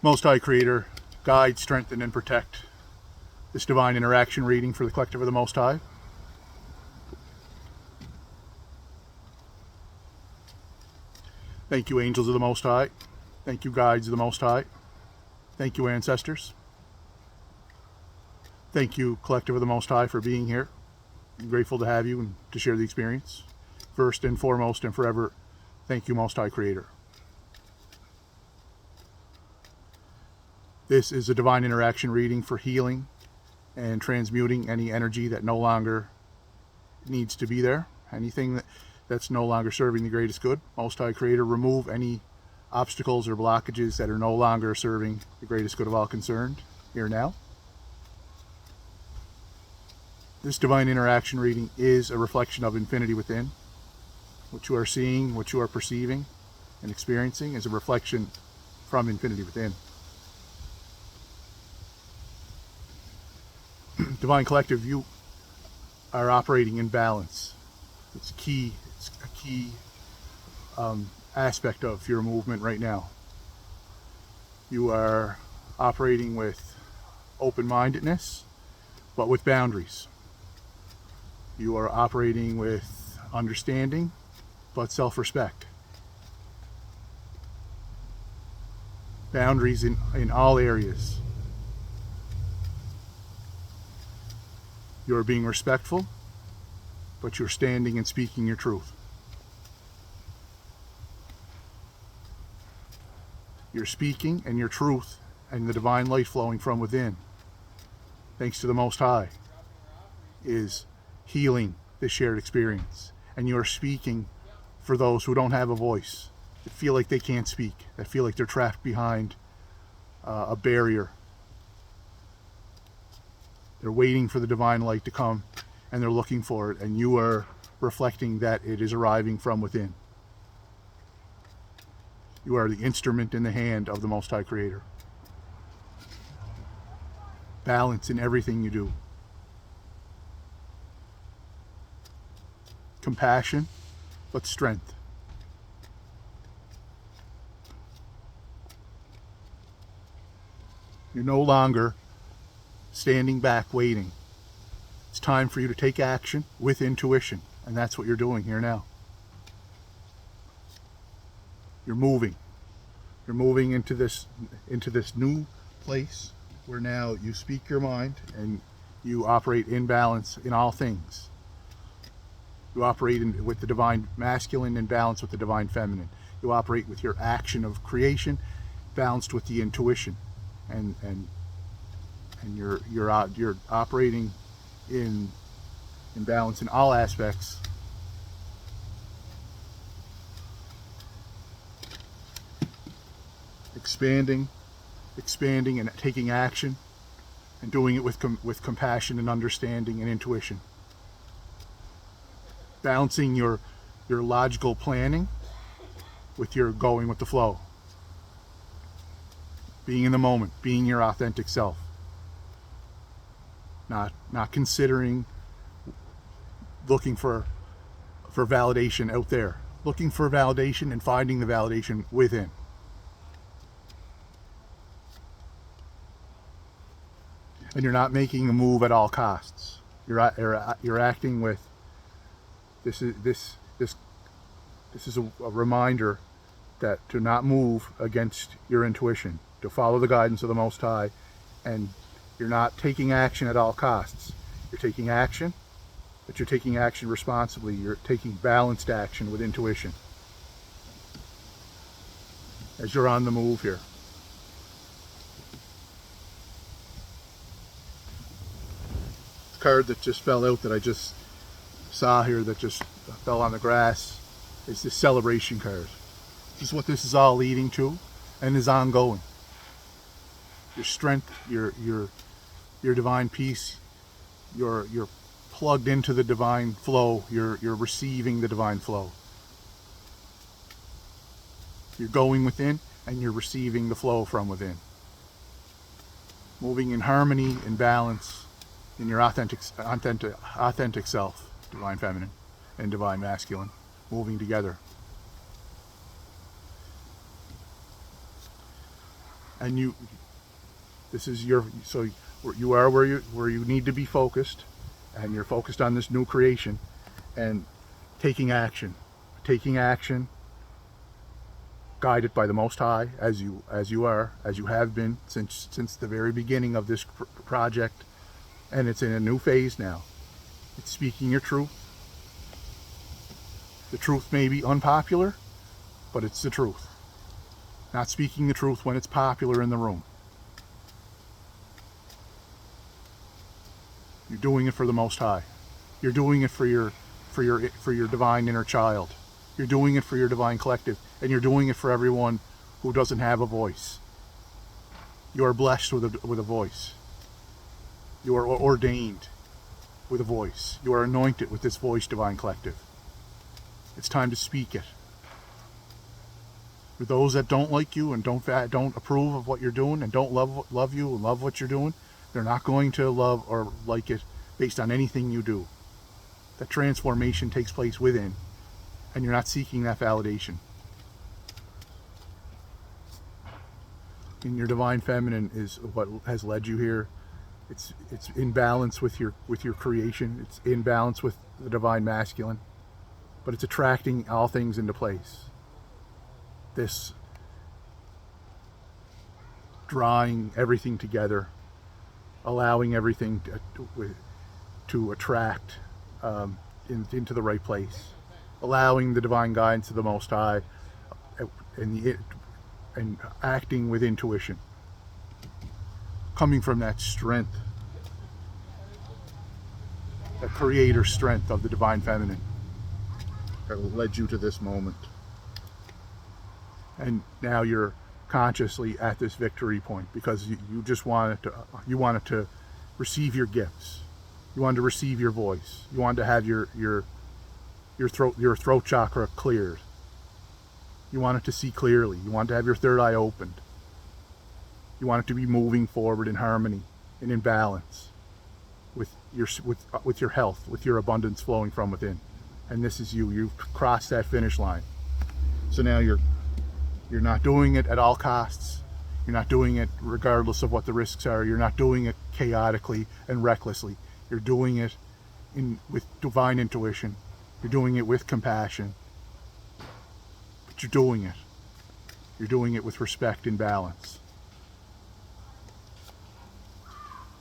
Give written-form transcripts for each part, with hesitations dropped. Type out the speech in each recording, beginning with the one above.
Most High Creator, guide, strengthen, and protect this divine interaction reading for the collective of the Most High. Thank you, angels of the Most High. Thank you, guides of the Most High. Thank you, ancestors. Thank you, collective of the Most High, for being here. I'm grateful to have you and to share the experience. First and foremost and forever, thank you, Most High Creator. This is a divine interaction reading for healing and transmuting any energy that no longer needs to be there. Anything that's no longer serving the greatest good. Most High Creator, remove any obstacles or blockages that are no longer serving the greatest good of all concerned here now. This divine interaction reading is a reflection of infinity within. What you are seeing, what you are perceiving and experiencing is a reflection from infinity within. Divine Collective, you are operating in balance. It's key. It's a key aspect of your movement right now. You are operating with open-mindedness, but with boundaries. You are operating with understanding, but self-respect. Boundaries in all areas. You're being respectful, but you're standing and speaking your truth. You're speaking and your truth and the divine light flowing from within, thanks to the Most High, is healing this shared experience. And you're speaking for those who don't have a voice, that feel like they can't speak, that feel like they're trapped behind a barrier. They're waiting for the divine light to come, and they're looking for it, and you are reflecting that it is arriving from within. You are the instrument in the hand of the Most High Creator. Balance in everything you do. Compassion, but strength. You're no longer standing back waiting. It's time for you to take action with intuition, and that's what you're doing here now. You're moving. You're moving into this new place where now you speak your mind and you operate in balance in all things. You operate with the divine masculine in balance with the divine feminine. You operate with your action of creation balanced with the intuition, and you're operating in balance in all aspects. Expanding and taking action, and doing it with compassion and understanding and intuition. Balancing your logical planning with your going with the flow. Being in the moment, being your authentic self. Not considering looking for validation out there. Looking for validation and finding the validation within. And you're not making a move at all costs. You're acting with this is a reminder that to not move against your intuition, to follow the guidance of the Most High, and you're not taking action at all costs. You're taking action, but you're taking action responsibly. You're taking balanced action with intuition as you're on the move here. The card that just fell out that I just saw here that just fell on the grass is the celebration card. This is what this is all leading to and is ongoing. Your strength, your divine peace, you're plugged into the divine flow, you're receiving the divine flow. You're going within and you're receiving the flow from within. Moving in harmony and balance in your authentic self, divine feminine and divine masculine, moving together. And this is your, so you are where you need to be focused, and you're focused on this new creation and taking action, guided by the Most High, as you have been since the very beginning of this project. And it's in a new phase now. It's speaking your truth. The truth may be unpopular, but it's the truth. Not speaking the truth when it's popular in the room. You're doing it for the Most High. You're doing it for your divine inner child. You're doing it for your divine collective, and you're doing it for everyone who doesn't have a voice. You are blessed with a voice. You are ordained with a voice. You are anointed with this voice, divine collective. It's time to speak it. For those that don't like you and don't approve of what you're doing and don't love you and love what you're doing, they're not going to love or like it based on anything you do. That transformation takes place within, and you're not seeking that validation. And your divine feminine is what has led you here. It's in balance with your creation. It's in balance with the divine masculine, but it's attracting all things into place. This drawing everything together, allowing everything to attract into the right place, allowing the divine guidance of the Most High, and acting with intuition, coming from that strength, the creator strength of the divine feminine that led you to this moment. And now you're consciously at this victory point because you just wanted to receive your gifts. You wanted to receive your voice. You wanted to have your throat chakra cleared. You wanted to see clearly. You wanted to have your third eye opened. You wanted to be moving forward in harmony and in balance with your health, with your abundance flowing from within. And this is you. You've crossed that finish line. So now you're not doing it at all costs. You're not doing it regardless of what the risks are. You're not doing it chaotically and recklessly. You're doing it with divine intuition. You're doing it with compassion. But you're doing it. You're doing it with respect and balance.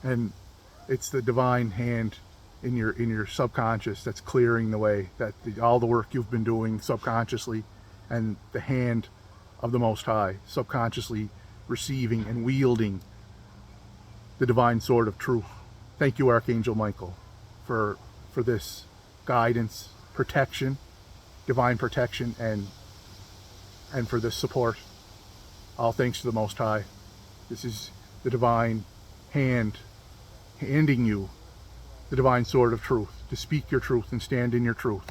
And it's the divine hand in your subconscious that's clearing the way, all the work you've been doing subconsciously, and the hand of the Most High subconsciously receiving and wielding the divine sword of truth. Thank you, Archangel Michael, for this guidance, protection, divine protection, and for this support. All thanks to the Most High. This is the divine hand handing you the divine sword of truth, to speak your truth and stand in your truth.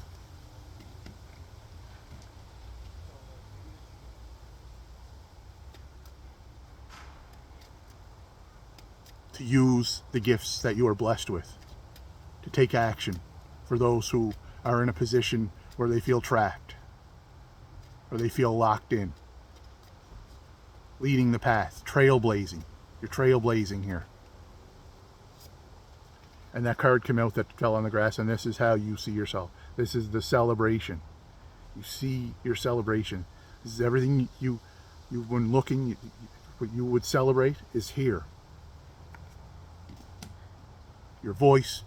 To use the gifts that you are blessed with, to take action for those who are in a position where they feel trapped, or they feel locked in. Leading the path, trailblazing. You're trailblazing here. And that card came out that fell on the grass, and this is how you see yourself. This is the celebration. You see your celebration. This is everything you've been looking, what you would celebrate is here. Your voice,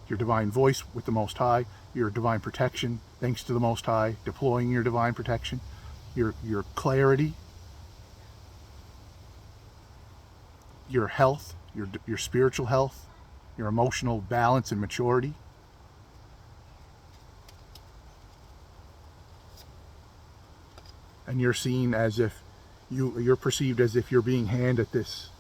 your divine voice with the Most High, your divine protection, thanks to the Most High, deploying your divine protection, your clarity, your health, your spiritual health, your emotional balance and maturity. And you're seen as if you're perceived as if you're being handed this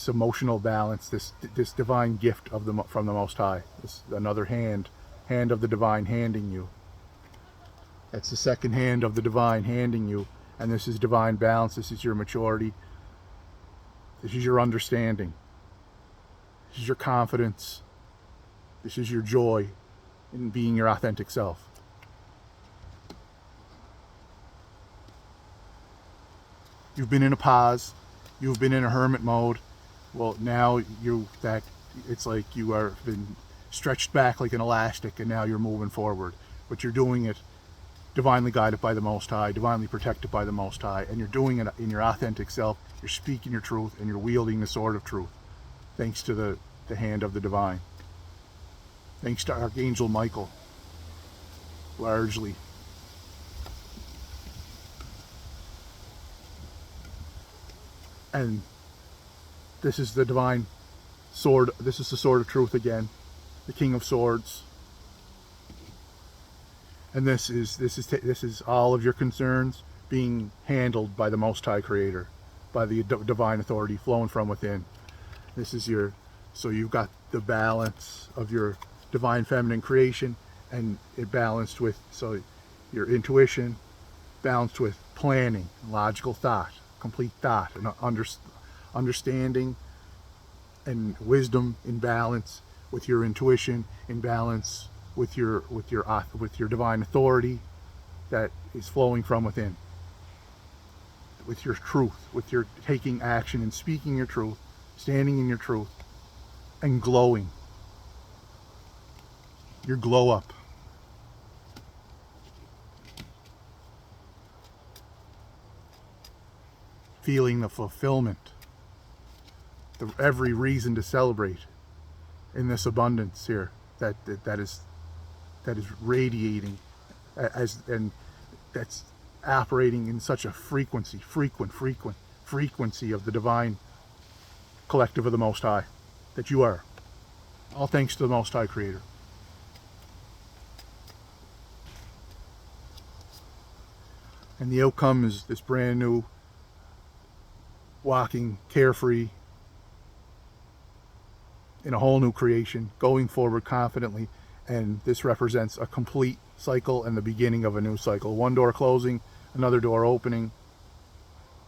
emotional balance, this divine gift from the Most High. This another hand of the divine handing you. That's the second hand of the divine handing you, and this is divine balance. This is your maturity. This is your understanding. This is your confidence. This is your joy in being your authentic self. You've been in a pause. You've been in a hermit mode. Well, now it's like you are been stretched back like an elastic, and now you're moving forward. But you're doing it divinely guided by the Most High, divinely protected by the Most High, and you're doing it in your authentic self. You're speaking your truth, and you're wielding the sword of truth, thanks to the hand of the divine. Thanks to Archangel Michael, largely. And this is the divine sword. This is the sword of truth again, the King of Swords. And this is all of your concerns being handled by the Most High Creator, by the divine authority flowing from within. This is so you've got the balance of your divine feminine creation, and it balanced with, so your intuition balanced with planning, logical thought, complete thought, and understanding and wisdom in balance with your intuition, in balance with your divine authority that is flowing from within, with your truth, with your taking action and speaking your truth, standing in your truth, and glowing. Your glow up. Feeling the fulfillment, every reason to celebrate in this abundance here that is radiating and that's operating in such a frequency of the divine collective of the Most High that you are. All thanks to the Most High Creator. And the outcome is this brand new, walking carefree in a whole new creation, going forward confidently. And this represents a complete cycle and the beginning of a new cycle. One door closing, another door opening.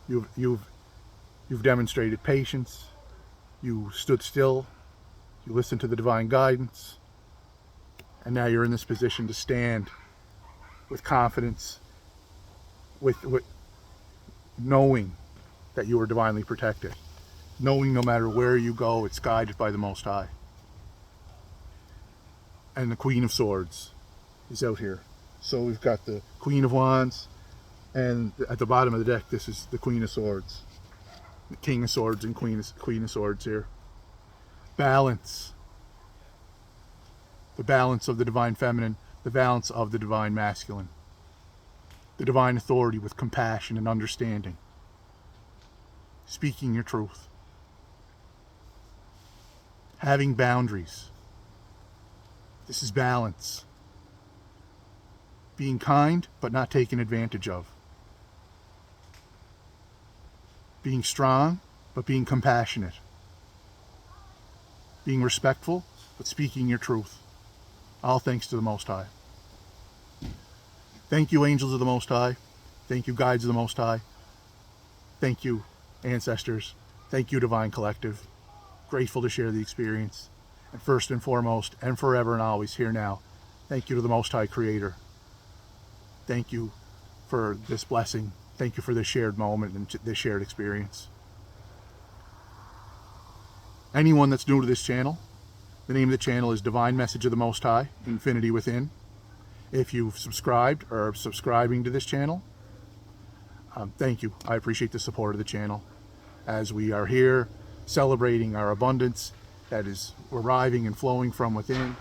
You've demonstrated patience. You stood still. You listened to the divine guidance. And now you're in this position to stand with confidence, with knowing that you are divinely protected, knowing no matter where you go, it's guided by the Most High. And the Queen of Swords is out here. So we've got the Queen of Wands, and at the bottom of the deck, this is the Queen of Swords, the King of Swords and Queen of Swords here. Balance. The balance of the divine feminine, the balance of the divine masculine. The divine authority with compassion and understanding. Speaking your truth. Having boundaries. This is balance. Being kind, but not taken advantage of. Being strong, but being compassionate. Being respectful, but speaking your truth. All thanks to the Most High. Thank you, angels of the Most High. Thank you, guides of the Most High. Thank you, ancestors. Thank you, Divine Collective. Grateful to share the experience. And first and foremost, and forever and always, here now, thank you to the Most High Creator. Thank you for this blessing. Thank you for this shared moment and this shared experience. Anyone that's new to this channel, the name of the channel is Divine Message of the Most High, Infinity Within. If you've subscribed or are subscribing to this channel, thank you. I appreciate the support of the channel as we are here celebrating our abundance that is arriving and flowing from within,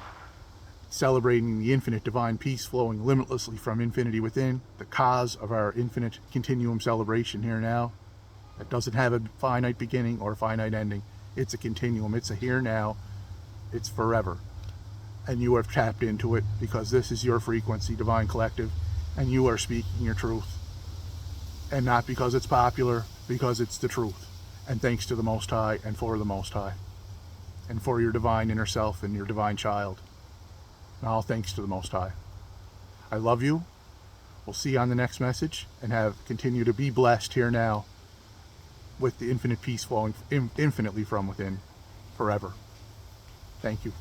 celebrating the infinite divine peace flowing limitlessly from infinity within, the cause of our infinite continuum celebration here now. That doesn't have a finite beginning or a finite ending. It's a continuum. It's a here now. It's forever. And you have tapped into it because this is your frequency, Divine Collective, and you are speaking your truth. And not because it's popular, because it's the truth. And thanks to the Most High and for the Most High. And for your divine inner self and your divine child. And all thanks to the Most High. I love you. We'll see you on the next message, and continue to be blessed here now with the infinite peace flowing infinitely from within forever. Thank you.